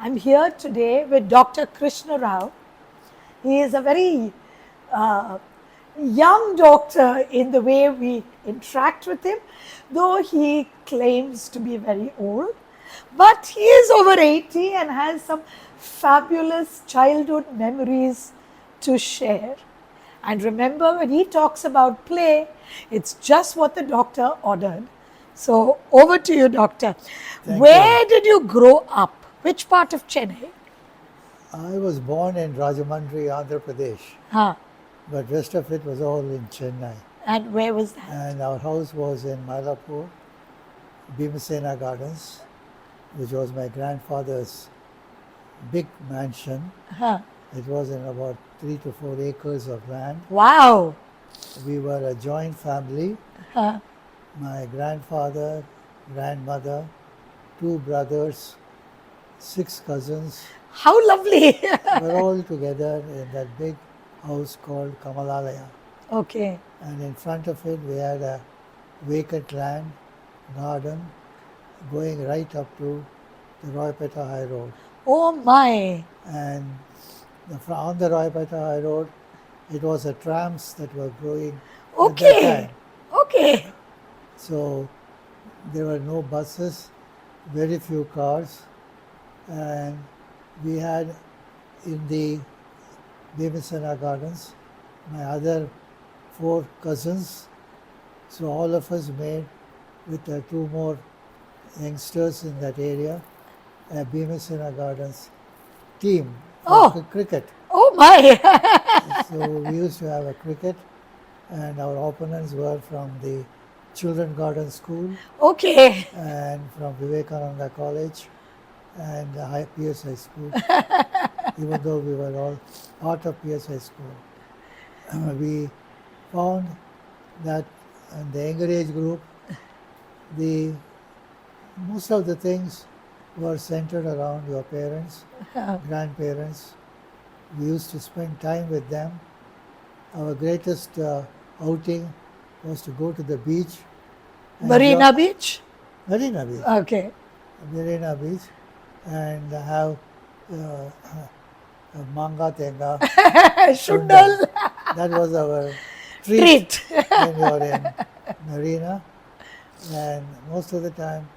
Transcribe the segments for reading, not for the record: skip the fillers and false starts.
I'm here today with Dr. Krishna Rau. He is a very young doctor in the way we interact with him, though he claims to be very old. But he is over 80 and has some fabulous childhood memories to share. And remember, when he talks about play, it's just what the doctor ordered. So, over to you, doctor. Where did you grow up? Which part of Chennai? I was born in Rajahmundry, Andhra Pradesh, Huh. but rest of it was all in Chennai. And where was that? And our house was in Mylapore, Bhimasena Gardens, which was my grandfather's big mansion. Huh. It was in about 3 to 4 acres of land. Wow. We were a joint family. Huh. My grandfather, grandmother, 2 brothers, 6 cousins How lovely. were all together in that big house called Kamalalaya. Okay. And in front of it we had a vacant land, garden, going right up to the Roypeta High Road. Oh my. And on the Roypeta High Road, it was the trams that were growing at that Okay. time. Okay. So there were no buses, very few cars, and we had in the Bhimasena Gardens my other 4 cousins. So all of us made, with the 2 more youngsters in that area, a Bhimasena Gardens team for cricket. Oh my. So we used to have a cricket, and our opponents were from the Children Garden School Okay. and from Vivekananda College and the PS High School, even though we were all part of PS High School. We found that in the younger age group, most of the things were centered around your parents, grandparents. We used to spend time with them. Our greatest outing was to go to the beach. Marina Beach? Marina Beach. Okay. Marina Beach, and have manga tenga. Shundal. That was our treat when we were in Marina. And most of the time,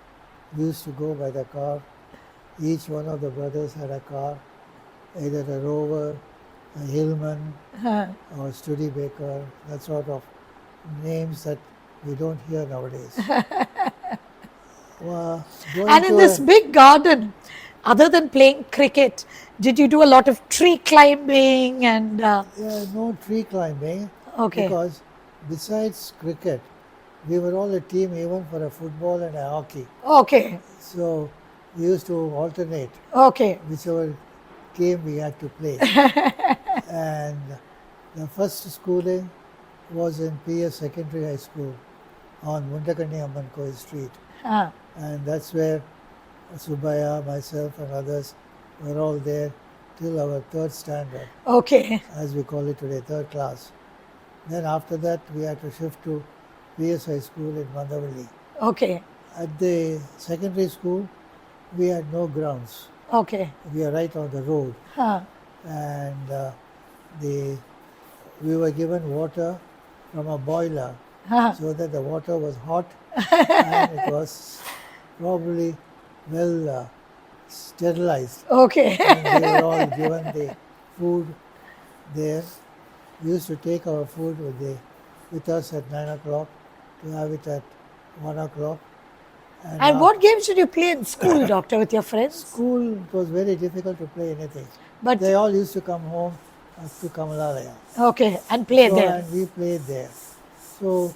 we used to go by the car. Each one of the brothers had a car, either a Rover, a Hillman, or Studebaker, that sort of names that we don't hear nowadays. And in this big garden, other than playing cricket, did you do a lot of tree climbing and? Yeah, no tree climbing. Okay. Because besides cricket, we were all a team even for a football and a hockey. Okay. So we used to alternate Okay. whichever game we had to play. And the first schooling was in PS Secondary High School on Mundakani Amman Street. Huh. And that's where Subaya, myself and others were all there till our 3rd standard, Okay. as we call it today, 3rd class. Then after that we had to shift to PS High School in Mandavalli. Okay. At the secondary school, we had no grounds. Okay. We are right on the road. Huh. And we were given water from a boiler, so that the water was hot and it was probably well sterilized. Okay. And we were all given the food there. We used to take our food with us at 9 o'clock to have it at 1 o'clock. And what games did you play in school, doctor, with your friends? School, it was very difficult to play anything. But they all used to come home to Kamalalaya. Okay, and play there. And we played there. So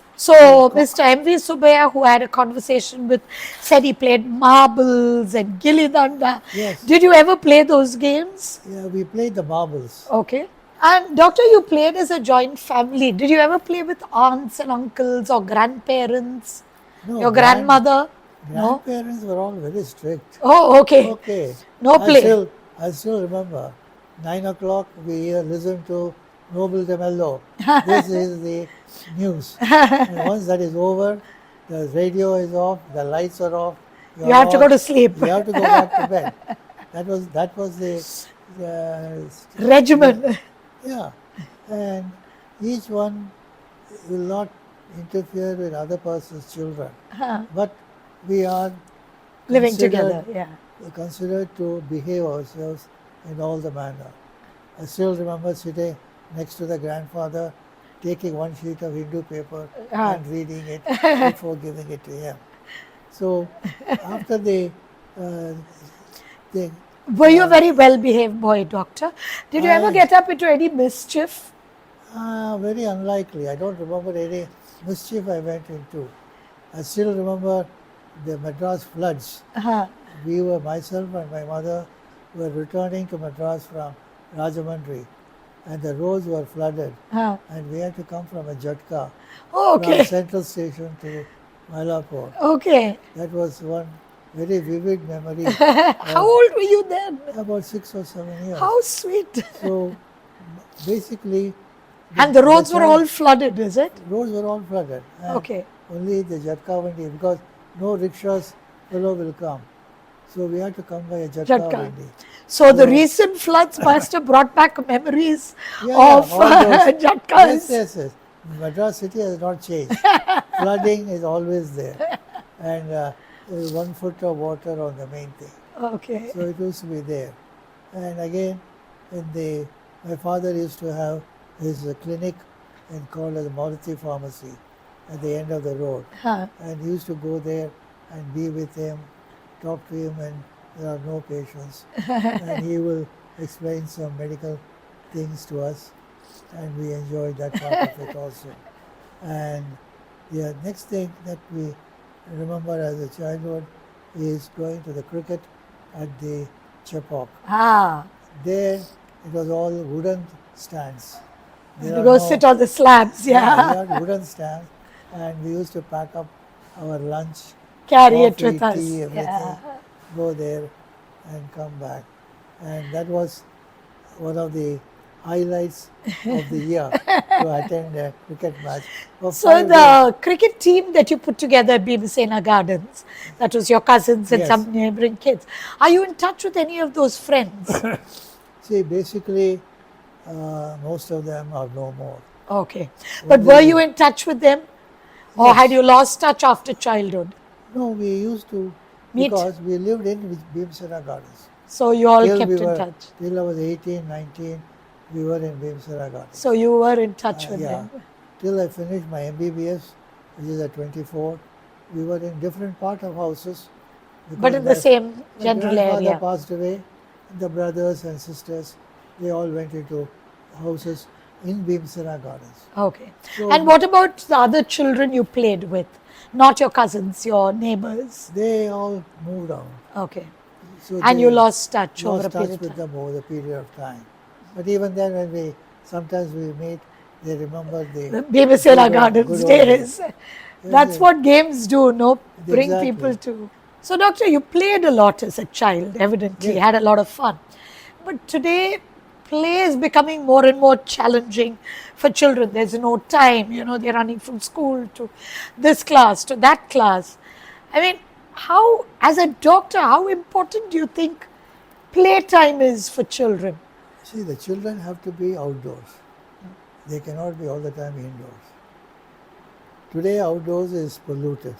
Mr. M.V. Subaya, who had a conversation with, said he played marbles and gilli danda. Yes. Did you ever play those games? Yeah, we played the marbles. Okay. And doctor, you played as a joint family. Did you ever play with aunts and uncles or grandparents? No, Your grandmother? Grandparents were all very strict. Oh, okay. Okay. No play. I still remember, 9 o'clock we listened to Nobel de Mello. This is the news. And once that is over, the radio is off, the lights are off. You have to go to sleep. You have to go back to bed. That was the Regimen. yeah, and each one will not interfere with other person's children, but we are Living considered together, yeah. considered to behave ourselves in all the manner. I still remember sitting next to the grandfather, taking one sheet of Hindu paper and reading it before giving it to him. So after uh, the Were you a very well-behaved boy, doctor? Did you ever I get up into any mischief? very unlikely. I don't remember any mischief I went into. I still remember the Madras floods. Myself and my mother were returning to Madras from Rajamundry, and the roads were flooded, and we had to come from a Jatka Oh, from okay. Central Station to Mylapore. Okay. That was one very vivid memory. How old were you then? About 6 or 7 years. How sweet. So basically, And the roads were all flooded, is it? roads were all flooded. And Okay. only the Jatka Vandi, because no rickshaws fellow will come. So we had to come by a Jatka Jatka. Vandi. So the recent floods must have brought back memories Yeah, of all those- Jatkas. Yes. Madras city has not changed. Flooding is always there. And there is 1 foot of water on the main thing. Okay. So it used to be there. And again, my father used to have his clinic and called as Maruti Pharmacy at the end of the road. And he used to go there and be with him, talk to him when there are no patients. And he will explain some medical things to us, and we enjoyed that part of it also. And the next thing that we remember as a childhood is going to the cricket at the Chepauk. There it was all wooden stands. There You are go no- sit on the slabs, we yeah. had wooden stands, and we used to pack up our lunch, Carry it coffee, with us. tea, everything, Yeah. go there and come back. And that was one of the highlights of the year to attend a cricket match. For So 5 days. the cricket team that you put together at Bhimasena Gardens, that was your cousins and Yes. some neighboring kids. Are you in touch with any of those friends? See, basically, most of them are no more. Okay. But were you in touch with them? Or Yes. had you lost touch after childhood? No, we used to, Meet. because we lived in Bhimasena Gardens. So you all Till kept we in were, touch. till I was 18, 19, we were in Bhimasena Gardens. So you were in touch with Yeah. them. Till I finished my MBBS, which is at 24, we were in different part of houses. But because in the same my general grandfather area. passed away, the brothers and sisters, they all went into houses in Bhimasena Gardens. Okay. So- And what about the other children you played with? Not your cousins, your neighbors. They all moved on. Okay. So And they you lost touch over a lost touch period with of time. them over the period of time. But even then, when sometimes we meet, they remember The Bhimasena Gardens good old days. That's Yes. what games do, no? Bring Exactly. people to. So, doctor, you played a lot as a child, evidently, Yes. had a lot of fun. But today, play is becoming more and more challenging for children. There's no time, they're running from school to this class, to that class. I mean, as a doctor, how important do you think playtime is for children? See, the children have to be outdoors. They cannot be all the time indoors. Today, outdoors is polluted.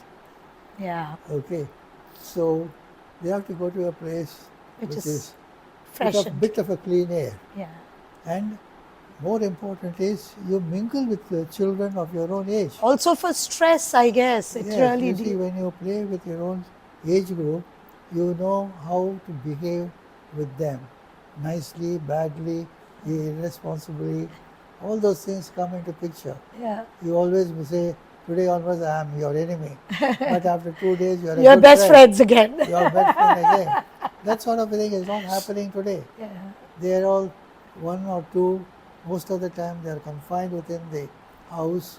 Yeah, Okay, so they have to go to a place Which which is is fresh a and bit of a clean air. yeah. And more important is you mingle with the children of your own age. Also for stress, I guess. It Yes, really you see, when you play with your own age group, you know how to behave with them. Nicely, badly, irresponsibly. All those things come into picture. yeah. You always say, today onwards I am your enemy. But after 2 days, you are a Your good best friend. friends again. Your best friend again. That sort of thing is not happening today. Yeah. They are all 1 or 2. Most of the time they are confined within the house,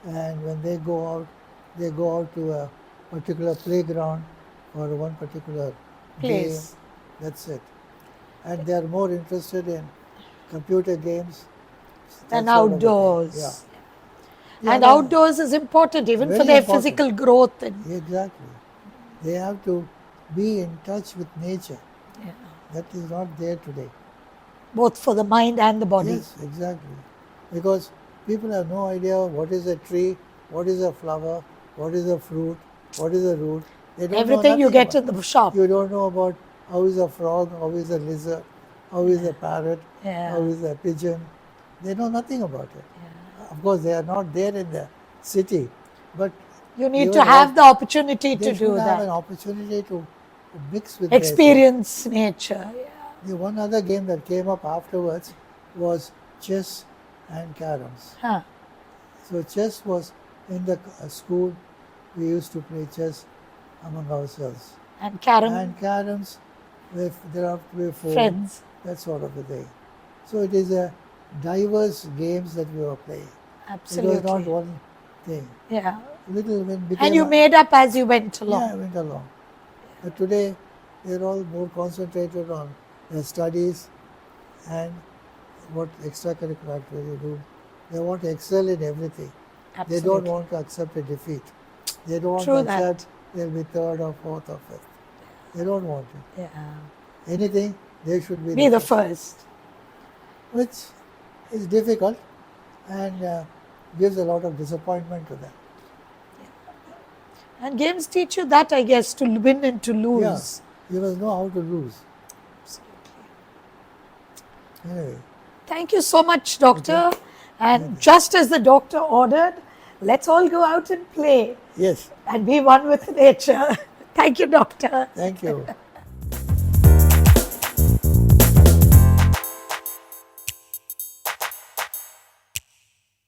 and when they go out to a particular playground or one particular Place. game. That's it. And they are more interested in computer games And that sort of a thing. outdoors. Yeah. And Yeah, outdoors is important even for Very their important. physical growth. And Exactly. They have to be in touch with nature. yeah. That is not there today. both for the mind and the body. Yes, exactly. Because people have no idea what is a tree, what is a flower, what is a fruit, what is a root. They don't know Everything you nothing get about. in the shop. You don't know about how is a frog, how is a lizard, how is a parrot, Yeah. how is a pigeon. They know nothing about it. Of course, they are not there in the city, but You need even to have the opportunity they to should do have an that. opportunity to mix with their thing. Experience nature. Yeah. The one other game that came up afterwards was chess and caroms. Huh. So chess was in the school. We used to play chess among ourselves. And carom, And caroms, if there are to be four, friends. that sort of a thing. So it is a diverse games that we were playing. Absolutely. It was not one thing. Yeah. Little when became And you a- made up as you went along. Yeah, I went along. But today, they're all more concentrated on their studies and what extracurricular activity they do. They want to excel in everything. Absolutely. They don't want to accept a defeat. They don't want True to that. accept they'll be third or fourth or fifth. They don't want it. Yeah. Anything, they should Be the first. which is difficult and gives a lot of disappointment to them. And games teach you that, I guess, to win and to lose. Yeah, you must know how to lose. Absolutely. Anyway, Thank you so much, Doctor. And just as the doctor ordered, let's all go out and play yes, and be one with nature. Thank you, Doctor. thank you.